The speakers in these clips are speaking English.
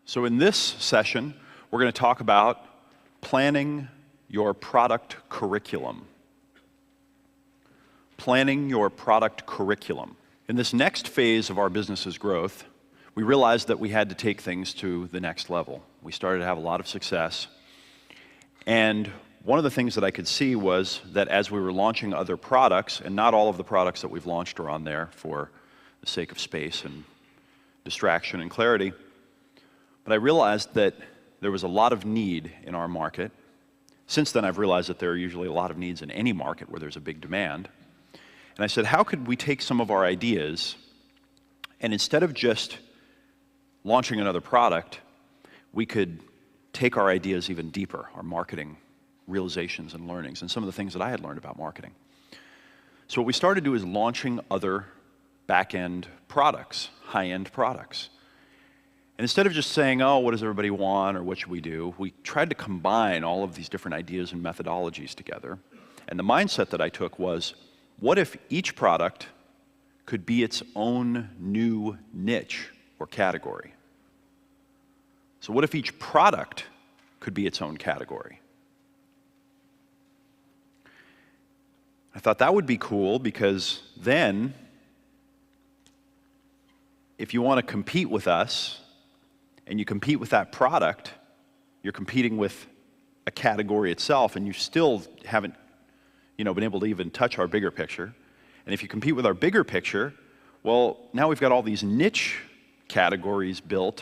So in this session, we're going to talk about planning your product curriculum. Planning your product curriculum. In this next phase of our business's growth, we realized that we had to take things to the next level. We started to have a lot of success. And one of the things that I could see was that as we were launching other products, and not all of the products that we've launched are on there for the sake of space and distraction and clarity, but I realized that there was a lot of need in our market. Since then, I've realized that there are usually a lot of needs in any market where there's a big demand. And I said, how could we take some of our ideas and instead of just launching another product, we could take our ideas even deeper, our marketing realizations and learnings, and some of the things that I had learned about marketing. So what we started to do is launching other back-end products, high-end products. And instead of just saying, oh, what does everybody want, or what should we do, we tried to combine all of these different ideas and methodologies together. And the mindset that I took was, what if each product could be its own new niche or category? So what if each product could be its own category? I thought that would be cool because then, if you want to compete with us, and you compete with that product, you're competing with a category itself, and you still haven't, been able to even touch our bigger picture. And if you compete with our bigger picture, well, now we've got all these niche categories built.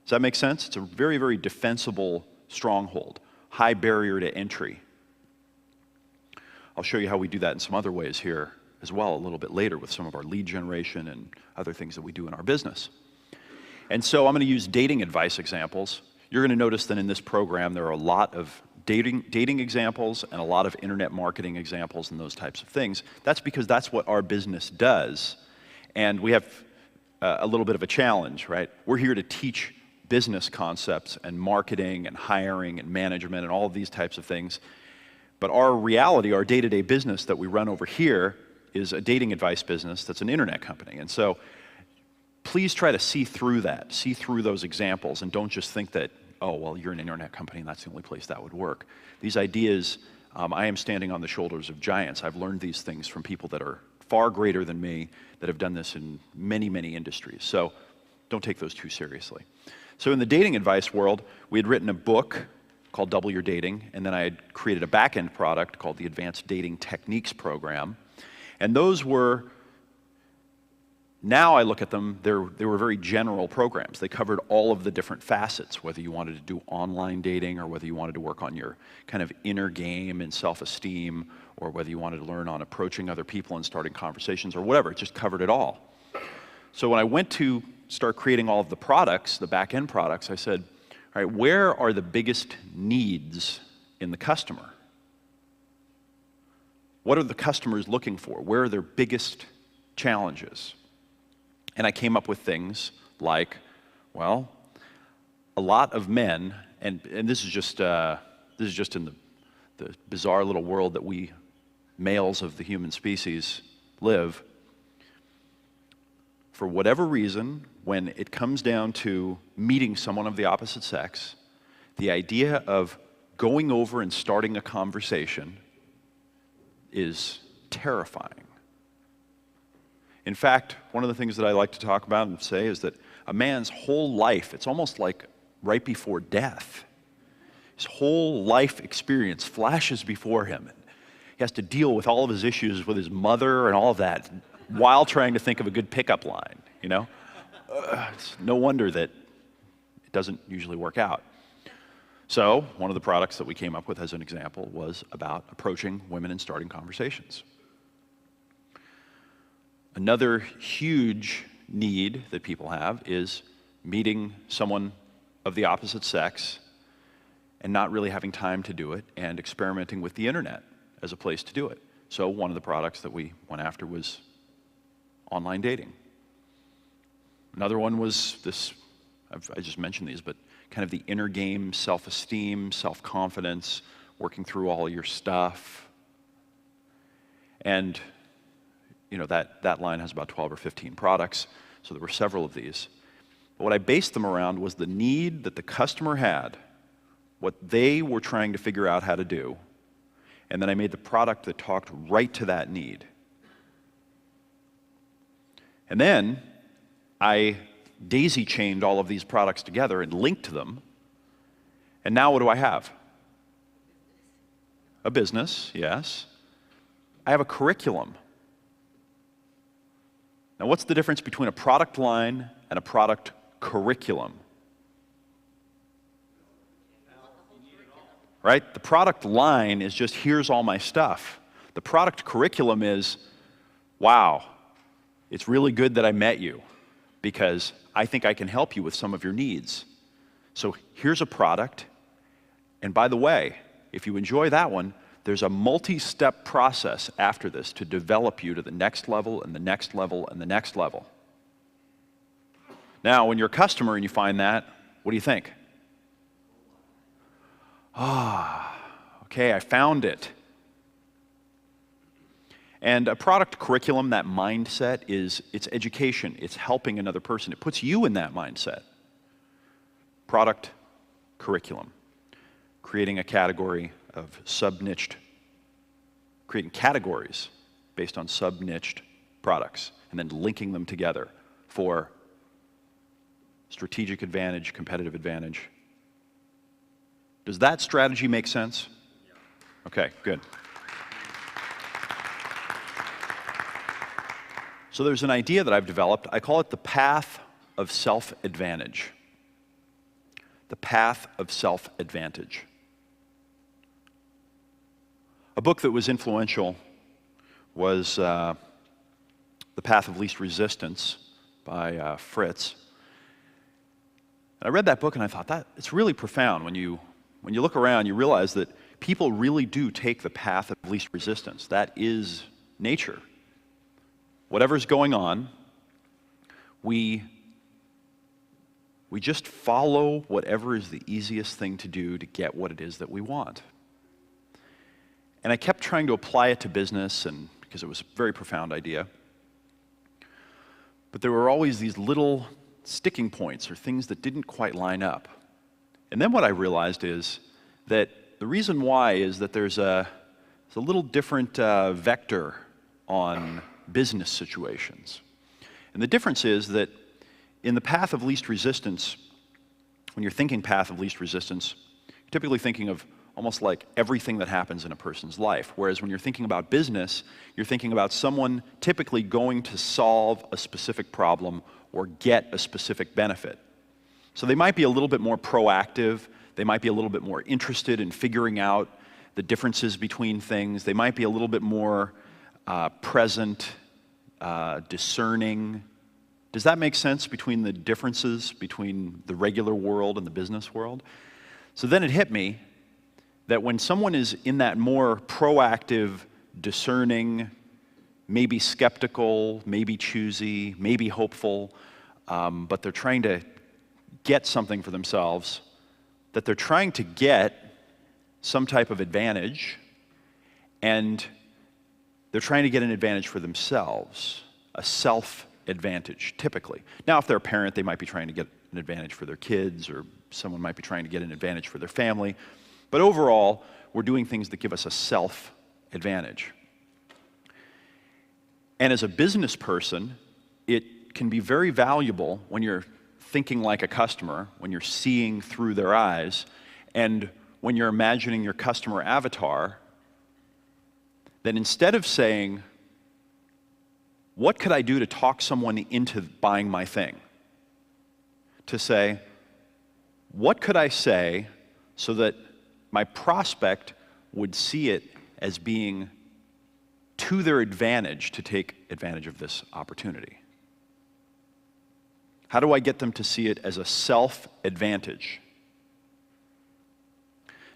Does that make sense? It's a very, very defensible stronghold, high barrier to entry. I'll show you how we do that in some other ways here as well a little bit later with some of our lead generation and other things that we do in our business. And so I'm going to use dating advice examples. You're going to notice that in this program there are a lot of dating examples and a lot of internet marketing examples and those types of things. That's because that's what our business does. And we have a little bit of a challenge, right? We're here to teach business concepts and marketing and hiring and management and all of these types of things. But our reality, our day-to-day business that we run over here is a dating advice business that's an internet company. And so please try to see through that, see through those examples, and don't just think that, oh, well, you're an internet company and that's the only place that would work. These ideas, I am standing on the shoulders of giants. I've learned these things from people that are far greater than me that have done this in many, many industries. So don't take those too seriously. So in the dating advice world, we had written a book called Double Your Dating, and then I had created a back-end product called the Advanced Dating Techniques Program. And those were, now I look at them, they were very general programs. They covered all of the different facets, whether you wanted to do online dating or whether you wanted to work on your kind of inner game and self-esteem, or whether you wanted to learn on approaching other people and starting conversations or whatever. It just covered it all. So when I went to start creating all of the products, the back-end products, I said, all right, where are the biggest needs in the customer? What are the customers looking for? Where are their biggest challenges? And I came up with things like, well, a lot of men, and this is just in the bizarre little world that we males of the human species live. For whatever reason, when it comes down to meeting someone of the opposite sex, the idea of going over and starting a conversation is terrifying. In fact, one of the things that I like to talk about and say is that a man's whole life, it's almost like right before death. His whole life experience flashes before him. He has to deal with all of his issues with his mother and all of that while trying to think of a good pickup line, It's no wonder that it doesn't usually work out. So one of the products that we came up with as an example was about approaching women and starting conversations. Another huge need that people have is meeting someone of the opposite sex and not really having time to do it and experimenting with the internet as a place to do it. So one of the products that we went after was online dating. Another one was this, I just mentioned these, but kind of the inner game, self-esteem, self-confidence, working through all your stuff. And that line has about 12 or 15 products, so there were several of these. But what I based them around was the need that the customer had, what they were trying to figure out how to do, and then I made the product that talked right to that need. And then I daisy-chained all of these products together and linked them, and now what do I have? A business, yes. I have a curriculum. Now, what's the difference between a product line and a product curriculum? Right? The product line is just, here's all my stuff. The product curriculum is, wow, it's really good that I met you because I think I can help you with some of your needs. So here's a product, and by the way, if you enjoy that one, there's a multi-step process after this to develop you to the next level and the next level and the next level. Now, when you're a customer and you find that, what do you think? Okay, I found it. And a product curriculum, that mindset, it's education. It's helping another person. It puts you in that mindset. Product curriculum. Creating a category of sub-niched, creating categories based on sub-niched products, and then linking them together for strategic advantage, competitive advantage. Does that strategy make sense? Okay, good. So there's an idea that I've developed. I call it the path of self-advantage. The path of self-advantage. A book that was influential was The Path of Least Resistance by Fritz. And I read that book and I thought, that it's really profound. When you look around, you realize that people really do take the path of least resistance. That is nature. Whatever's going on, we just follow whatever is the easiest thing to do to get what it is that we want. And I kept trying to apply it to business, and because it was a very profound idea. But there were always these little sticking points or things that didn't quite line up. And then what I realized is that the reason why is that there's a little different vector on business situations. And the difference is that in the path of least resistance, when you're thinking path of least resistance, you're typically thinking of almost like everything that happens in a person's life. Whereas when you're thinking about business, you're thinking about someone typically going to solve a specific problem or get a specific benefit. So they might be a little bit more proactive. They might be a little bit more interested in figuring out the differences between things. They might be a little bit more present, discerning. Does that make sense between the differences between the regular world and the business world? So then it hit me that when someone is in that more proactive, discerning, maybe skeptical, maybe choosy, maybe hopeful, but they're trying to get something for themselves, that they're trying to get some type of advantage, and they're trying to get an advantage for themselves, a self-advantage, typically. Now, if they're a parent, they might be trying to get an advantage for their kids, or someone might be trying to get an advantage for their family. But overall, we're doing things that give us a self-advantage. And as a business person, it can be very valuable when you're thinking like a customer, when you're seeing through their eyes, and when you're imagining your customer avatar, that instead of saying, what could I do to talk someone into buying my thing? To say, what could I say so that my prospect would see it as being to their advantage to take advantage of this opportunity? How do I get them to see it as a self-advantage?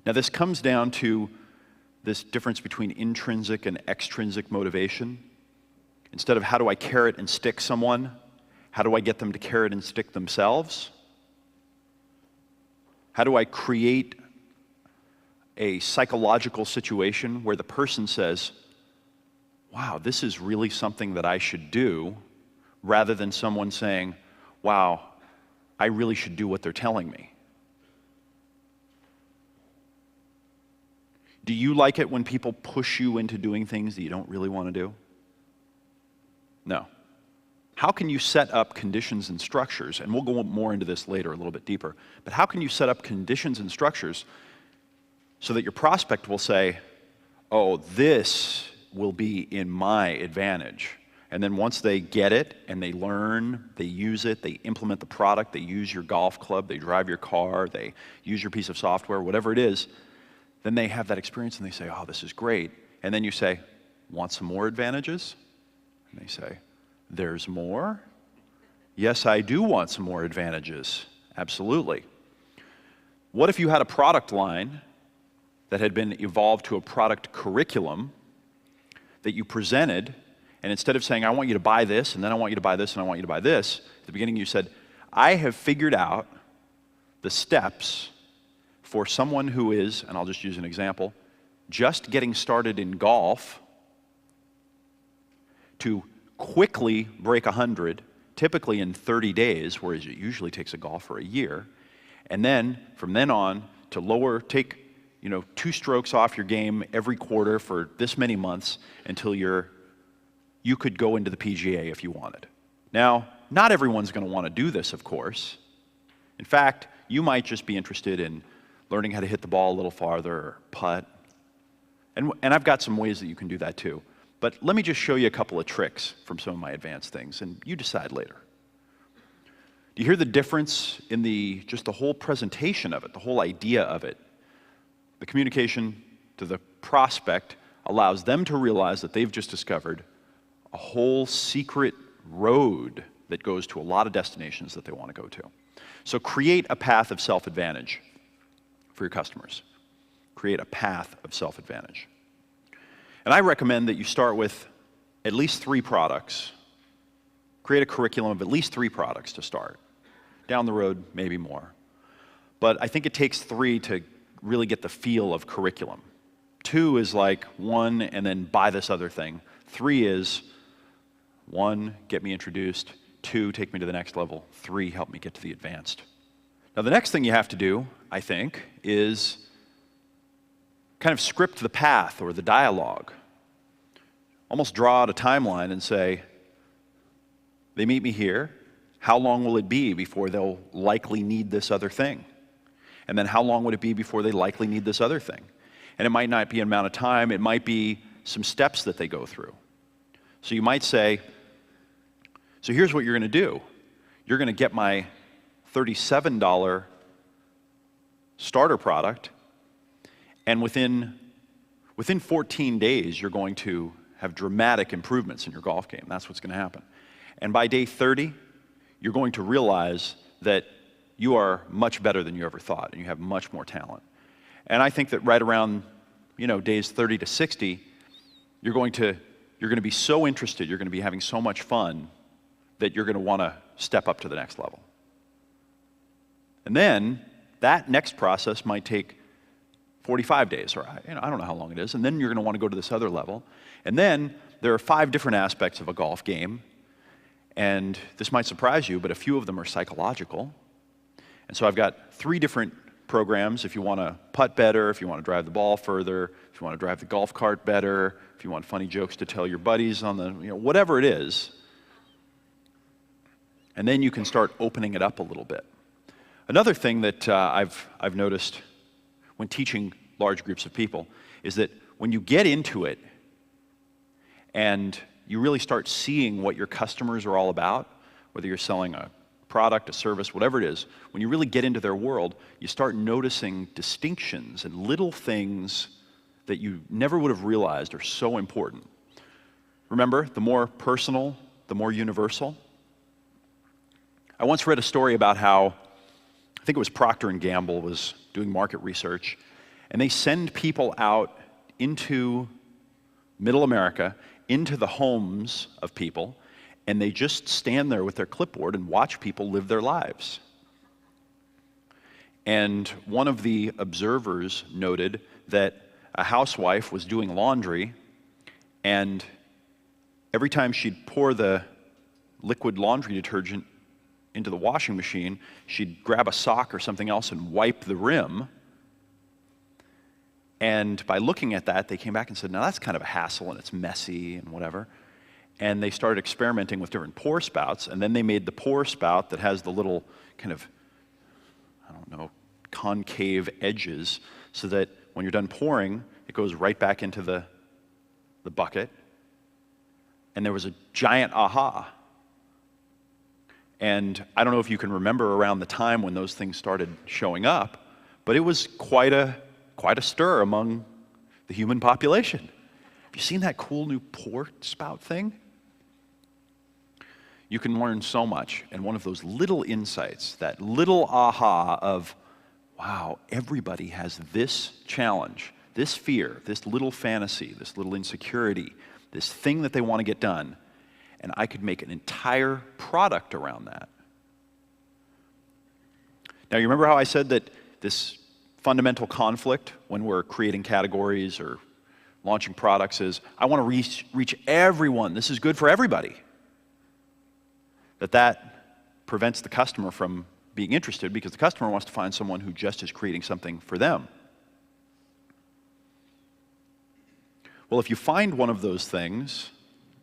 Now, this comes down to this difference between intrinsic and extrinsic motivation. Instead of how do I carrot and stick someone, how do I get them to carrot and stick themselves? How do I create a psychological situation where the person says, wow, this is really something that I should do, rather than someone saying, wow, I really should do what they're telling me. Do you like it when people push you into doing things that you don't really want to do? No. How can you set up conditions and structures, and we'll go more into this later a little bit deeper, but how can you set up conditions and structures so that your prospect will say, oh, this will be in my advantage. And then once they get it and they learn, they use it, they implement the product, they use your golf club, they drive your car, they use your piece of software, whatever it is, then they have that experience and they say, oh, this is great. And then you say, want some more advantages? And they say, there's more? Yes, I do want some more advantages. Absolutely. What if you had a product line that had been evolved to a product curriculum that you presented, and instead of saying, I want you to buy this, and then I want you to buy this, and I want you to buy this, at the beginning you said, I have figured out the steps for someone who is, and I'll just use an example, just getting started in golf to quickly break 100, typically in 30 days, whereas it usually takes a golfer a year, and then from then on to take 2 strokes off your game every quarter for this many months until you could go into the PGA if you wanted. Now, not everyone's going to want to do this, of course. In fact, you might just be interested in learning how to hit the ball a little farther or putt. And I've got some ways that you can do that too. But let me just show you a couple of tricks from some of my advanced things, and you decide later. Do you hear the difference in just the whole presentation of it, the whole idea of it? The communication to the prospect allows them to realize that they've just discovered a whole secret road that goes to a lot of destinations that they want to go to. So create a path of self-advantage for your customers. Create a path of self-advantage. And I recommend that you start with at least 3 products. Create a curriculum of at least 3 products to start. Down the road, maybe more. But I think it takes 3 to really get the feel of curriculum. 2 is like 1 and then buy this other thing. 3 is 1, get me introduced. 2, take me to the next level. 3, help me get to the advanced. Now the next thing you have to do, I think, is kind of script the path or the dialogue. Almost draw out a timeline and say, they meet me here. How long will it be before they'll likely need this other thing? And then how long would it be before they likely need this other thing? And it might not be an amount of time. It might be some steps that they go through. So you might say, so here's what you're going to do. You're going to get my $37 starter product, and within 14 days, you're going to have dramatic improvements in your golf game. That's what's going to happen. And by day 30, you're going to realize that you are much better than you ever thought, and you have much more talent. And I think that right around, days 30 to 60, you're going to be so interested, you're going to be having so much fun that you're going to want to step up to the next level. And then that next process might take 45 days, or I don't know how long it is, and then you're going to want to go to this other level. And then there are 5 different aspects of a golf game, and this might surprise you, but a few of them are psychological. And so I've got 3 different programs. If you want to putt better, if you want to drive the ball further, if you want to drive the golf cart better, if you want funny jokes to tell your buddies on the, whatever it is. And then you can start opening it up a little bit. Another thing that I've noticed when teaching large groups of people is that when you get into it and you really start seeing what your customers are all about, whether you're selling a product, a service, whatever it is, when you really get into their world, you start noticing distinctions and little things that you never would have realized are so important. Remember, the more personal, the more universal. I once read a story about how, I think it was Procter & Gamble was doing market research, and they send people out into middle America, into the homes of people, and they just stand there with their clipboard and watch people live their lives. And one of the observers noted that a housewife was doing laundry, and every time she'd pour the liquid laundry detergent into the washing machine, she'd grab a sock or something else and wipe the rim. And by looking at that, they came back and said, now that's kind of a hassle and it's messy and whatever. And they started experimenting with different pour spouts, and then they made the pour spout that has the little kind of, I don't know, concave edges, so that when you're done pouring, it goes right back into the bucket. And there was a giant aha. And I don't know if you can remember around the time when those things started showing up, but it was quite a stir among the human population. Have you seen that cool new pour spout thing? You can learn so much, and one of those little insights, that little aha of, wow, everybody has this challenge, this fear, this little fantasy, this little insecurity, this thing that they want to get done, and I could make an entire product around that. Now, you remember how I said that this fundamental conflict when we're creating categories or launching products is, I want to reach everyone. This is good for everybody. That prevents the customer from being interested, because the customer wants to find someone who just is creating something for them. Well, if you find one of those things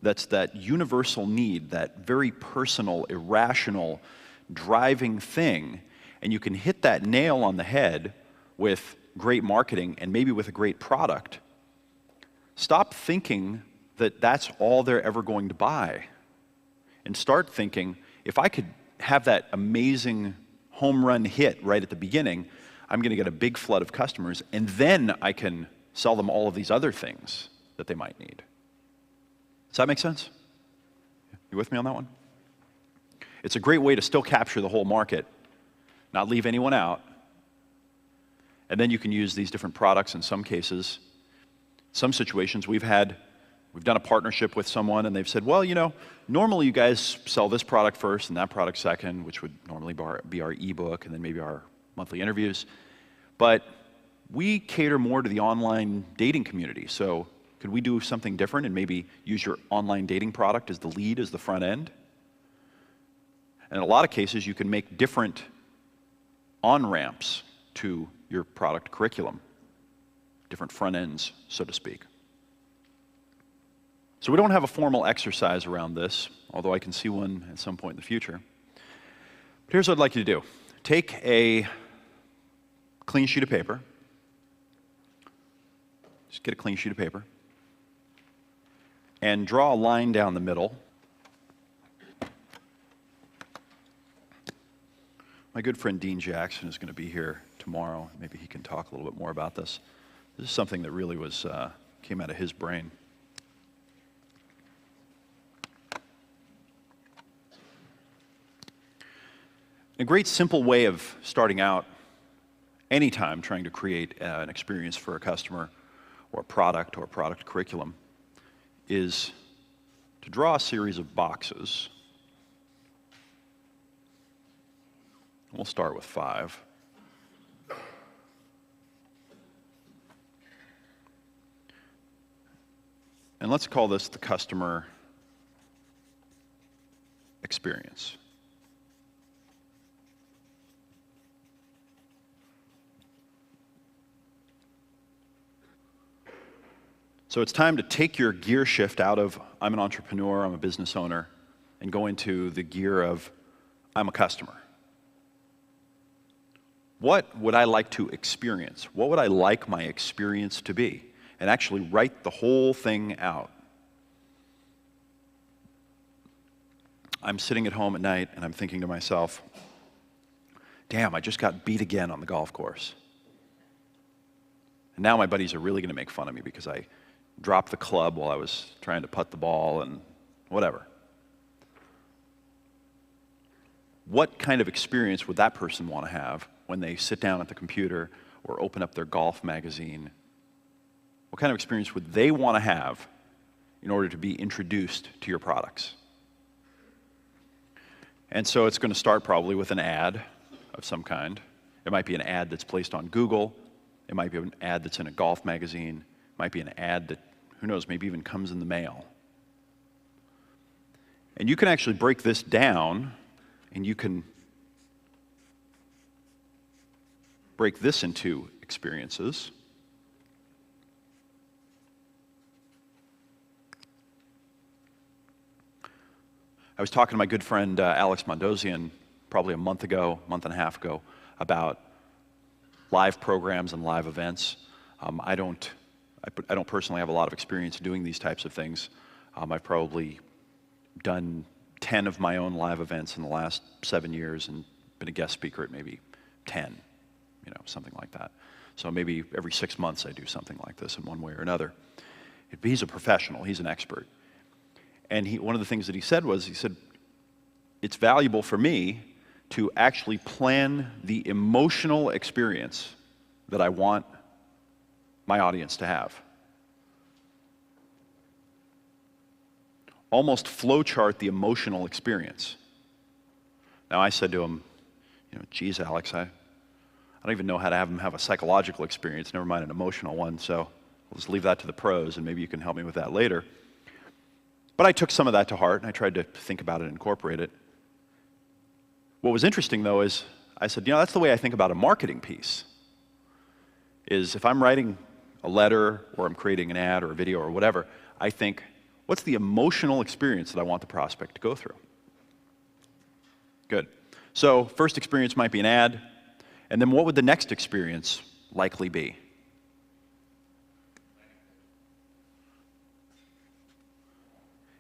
that's that universal need, that very personal, irrational, driving thing, and you can hit that nail on the head with great marketing and maybe with a great product, stop thinking that that's all they're ever going to buy. And start thinking, if I could have that amazing home run hit right at the beginning, I'm going to get a big flood of customers, and then I can sell them all of these other things that they might need. Does that make sense? You with me on that one? It's a great way to still capture the whole market, not leave anyone out, and then you can use these different products in some cases. Some situations we've done a partnership with someone, and they've said, well, you know, normally you guys sell this product first and that product second, which would normally be our ebook and then maybe our monthly interviews. But we cater more to the online dating community. So could we do something different and maybe use your online dating product as the lead, as the front end? And in a lot of cases, you can make different on-ramps to your product curriculum, different front ends, so to speak. So we don't have a formal exercise around this, although I can see one at some point in the future. But here's what I'd like you to do. Take a clean sheet of paper. Just get a clean sheet of paper. And draw a line down the middle. My good friend Dean Jackson is going to be here tomorrow. Maybe he can talk a little bit more about this. This is something that really came out of his brain. A great simple way of starting out anytime trying to create an experience for a customer or a product curriculum is to draw a series of boxes. We'll start with 5. And let's call this the customer experience. So it's time to take your gear shift out of, I'm an entrepreneur, I'm a business owner, and go into the gear of, I'm a customer. What would I like to experience? What would I like my experience to be? And actually write the whole thing out. I'm sitting at home at night and I'm thinking to myself, damn, I just got beat again on the golf course. And now my buddies are really going to make fun of me because I dropped the club while I was trying to putt the ball and whatever. What kind of experience would that person want to have when they sit down at the computer or open up their golf magazine? What kind of experience would they want to have in order to be introduced to your products? And so it's going to start probably with an ad of some kind. It might be an ad that's placed on Google. It might be an ad that's in a golf magazine. It might be an ad that, who knows, maybe even comes in the mail. And you can actually break this down and you can break this into experiences. I was talking to my good friend Alex Mondosian probably a month and a half ago, about live programs and live events. I don't personally have a lot of experience doing these types of things. I've probably done 10 of my own live events in the last 7 years and been a guest speaker at maybe 10, something like that. So maybe every 6 months I do something like this in one way or another. He's a professional, he's an expert. And one of the things that he said, it's valuable for me to actually plan the emotional experience that I want my audience to have. Almost flowchart the emotional experience. Now I said to him, geez, Alex, I don't even know how to have him have a psychological experience, never mind an emotional one, so we'll just leave that to the pros, and maybe you can help me with that later. But I took some of that to heart, and I tried to think about it and incorporate it. What was interesting, though, is I said, that's the way I think about a marketing piece, is if I'm writing a letter or I'm creating an ad or a video or whatever, I think, what's the emotional experience that I want the prospect to go through? Good. So first experience might be an ad, and then what would the next experience likely be?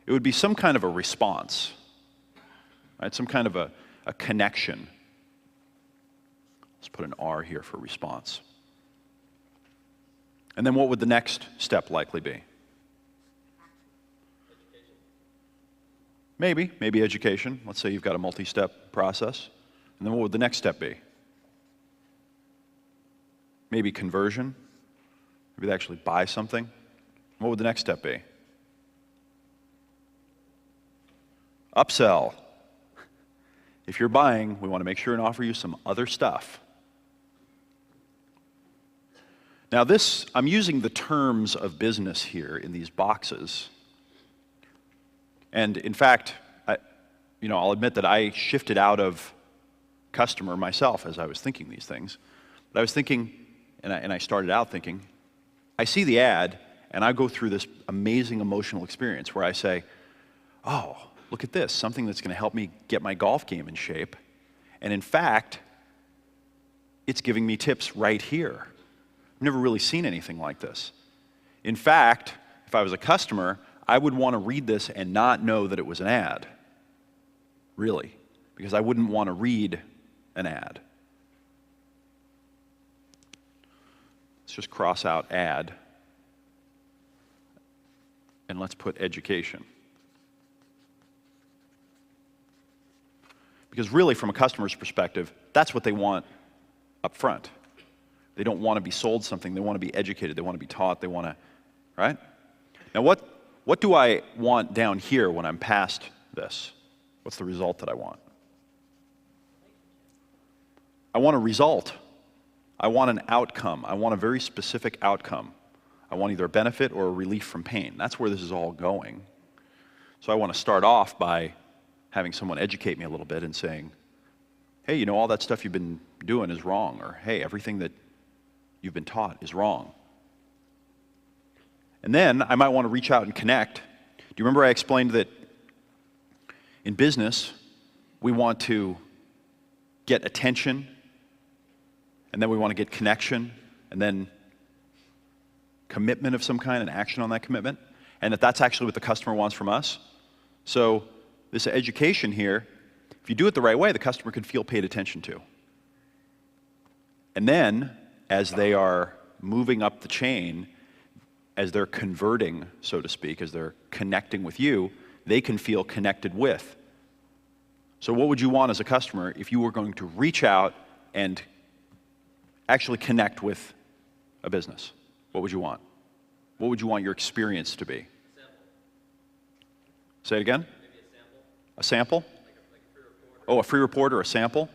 It would be some kind of a response, right? Some kind of a connection. Let's put an R here for response. And then what would the next step likely be? Education. Maybe education. Let's say you've got a multi-step process. And then what would the next step be? Maybe conversion. Maybe they actually buy something. What would the next step be? Upsell. If you're buying, we want to make sure and offer you some other stuff. Now I'm using the terms of business here in these boxes. And in fact, I'll admit that I shifted out of customer myself as I was thinking these things. But I was thinking, and I started out thinking, I see the ad, and I go through this amazing emotional experience where I say, oh, look at this, something that's going to help me get my golf game in shape. And in fact, it's giving me tips right here. I've never really seen anything like this. In fact, if I was a customer, I would want to read this and not know that it was an ad, really, because I wouldn't want to read an ad. Let's just cross out ad, and let's put education. Because really, from a customer's perspective, that's what they want up front. They don't want to be sold something. They want to be educated. They want to be taught. They want to, right? Now, what do I want down here when I'm past this? What's the result that I want? I want a result. I want an outcome. I want a very specific outcome. I want either a benefit or a relief from pain. That's where this is all going. So I want to start off by having someone educate me a little bit and saying, hey, all that stuff you've been doing is wrong, or hey, everything that you've been taught is wrong. And then I might want to reach out and connect. Do you remember I explained that in business, we want to get attention, and then we want to get connection, and then commitment of some kind and action on that commitment, and that's actually what the customer wants from us. So this education here, if you do it the right way, the customer can feel paid attention to. And then, as they are moving up the chain, as they're converting, so to speak, as they're connecting with you, they can feel connected with. So what would you want as a customer if you were going to reach out and actually connect with a business? What would you want? What would you want your experience to be? Say it again? A sample? Oh, a free report or a sample?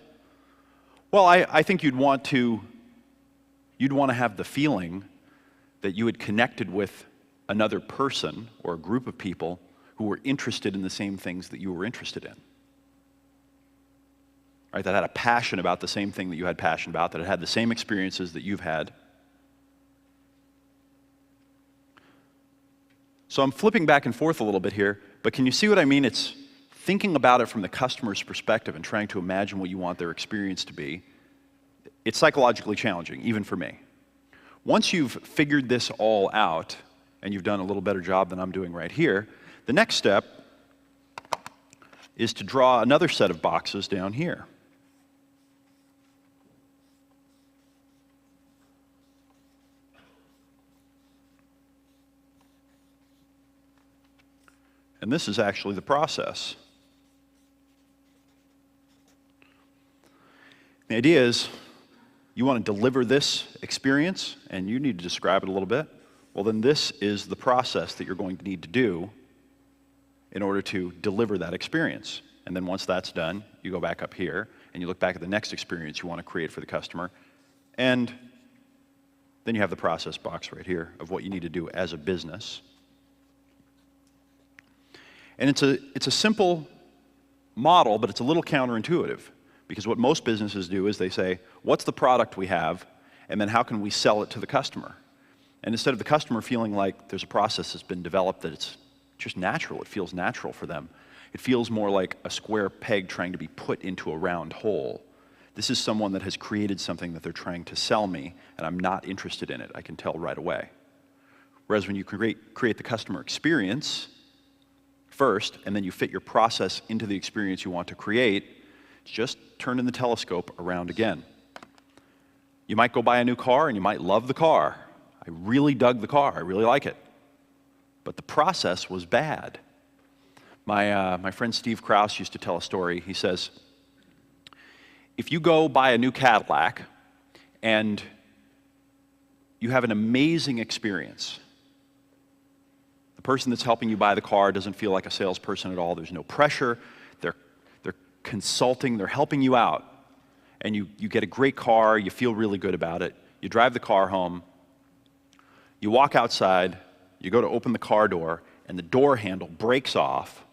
Well, I think you'd want to have the feeling that you had connected with another person or a group of people who were interested in the same things that you were interested in. right? That had a passion about the same thing that you had passion about, that had the same experiences that you've had. So I'm flipping back and forth a little bit here, but can you see what I mean? It's thinking about it from the customer's perspective and trying to imagine what you want their experience to be. It's psychologically challenging, even for me. Once you've figured this all out, and you've done a little better job than I'm doing right here, the next step is to draw another set of boxes down here. And this is actually the process. The idea is you want to deliver this experience, and you need to describe it a little bit. Well, then this is the process that you're going to need to do in order to deliver that experience. And then once that's done, you go back up here, and you look back at the next experience you want to create for the customer, and then you have the process box right here of what you need to do as a business. And it's a simple model, but it's a little counterintuitive, because what most businesses do is they say, what's the product we have, and then how can we sell it to the customer? And instead of the customer feeling like there's a process that's been developed that it's just natural, it feels natural for them, it feels more like a square peg trying to be put into a round hole. This is someone that has created something that they're trying to sell me, and I'm not interested in it. I can tell right away. Whereas when you create the customer experience first, and then you fit your process into the experience you want to create, it's just turning the telescope around again. You might go buy a new car, and you might love the car. I really dug the car. I really like it. But the process was bad. My friend Steve Krause used to tell a story. He says, if you go buy a new Cadillac and you have an amazing experience, the person that's helping you buy the car doesn't feel like a salesperson at all. There's no pressure. They're consulting. They're helping you out. And you get a great car. You feel really good about it. You drive the car home. You walk outside. You go to open the car door, and the door handle breaks off.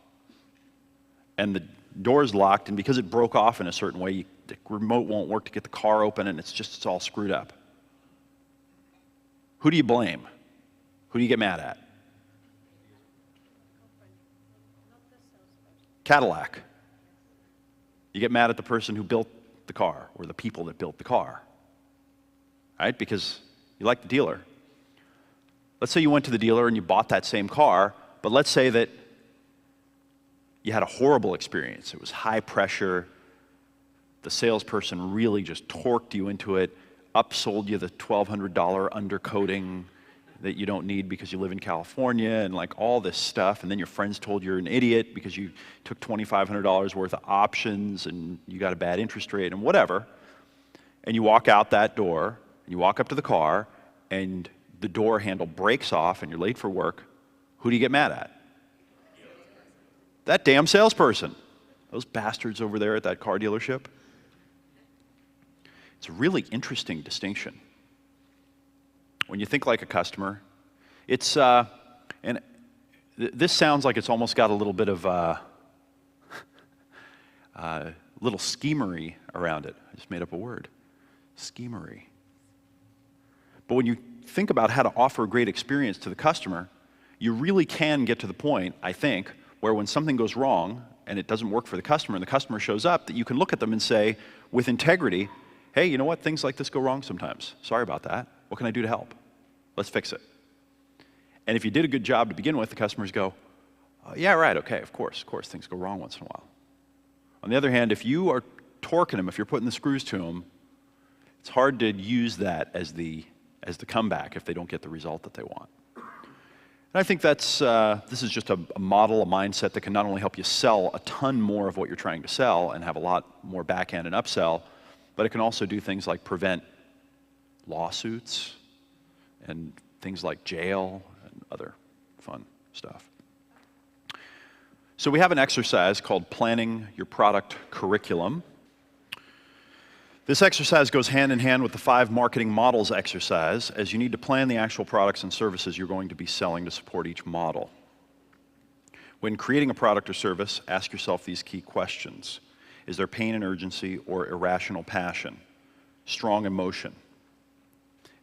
And the door is locked, and because it broke off in a certain way, the remote won't work to get the car open, and it's all screwed up. Who do you blame? Who do you get mad at? Cadillac. You get mad at the person who built the car, or the people that built the car, right? Because you like the dealer. Let's say you went to the dealer and you bought that same car, but let's say that you had a horrible experience. It was high pressure. The salesperson really just torqued you into it, upsold you the $1,200 undercoating that you don't need because you live in California, and like all this stuff, and then your friends told you're an idiot because you took $2,500 worth of options and you got a bad interest rate and whatever, and you walk out that door, and you walk up to the car, and the door handle breaks off and you're late for work. Who do you get mad at? That damn salesperson. Those bastards over there at that car dealership. It's a really interesting distinction. When you think like a customer, it's, and this sounds like it's almost got a little bit of little schemery around it. I just made up a word. Schemery. But when you think about how to offer a great experience to the customer, you really can get to the point, I think, where when something goes wrong and it doesn't work for the customer and the customer shows up, that you can look at them and say, with integrity, hey, you know what? Things like this go wrong sometimes. Sorry about that. What can I do to help? Let's fix it. And if you did a good job to begin with, the customers go, oh, yeah, right, okay, of course, things go wrong once in a while. On the other hand, if you are torquing them, if you're putting the screws to them, it's hard to use that as the comeback if they don't get the result that they want. And I think this is just a model, a mindset that can not only help you sell a ton more of what you're trying to sell and have a lot more back end and upsell, but it can also do things like prevent lawsuits and things like jail and other fun stuff. So we have an exercise called Planning Your Product Curriculum. This exercise goes hand in hand with the 5 marketing models exercise, as you need to plan the actual products and services you're going to be selling to support each model. When creating a product or service, ask yourself these key questions. Is there pain and urgency or irrational passion? Strong emotion?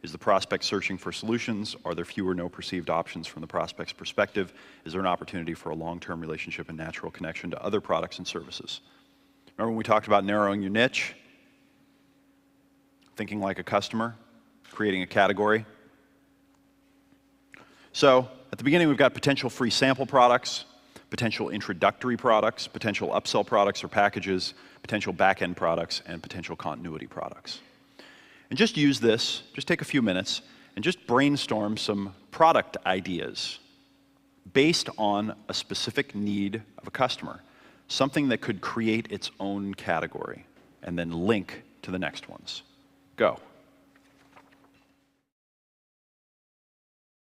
Is the prospect searching for solutions? Are there few or no perceived options from the prospect's perspective? Is there an opportunity for a long-term relationship and natural connection to other products and services? Remember when we talked about narrowing your niche? Thinking like a customer? Creating a category? So, at the beginning we've got potential free sample products, potential introductory products, potential upsell products or packages, potential back-end products, and potential continuity products. And just use this, just take a few minutes, and just brainstorm some product ideas based on a specific need of a customer. Something that could create its own category, and then link to the next ones. Go.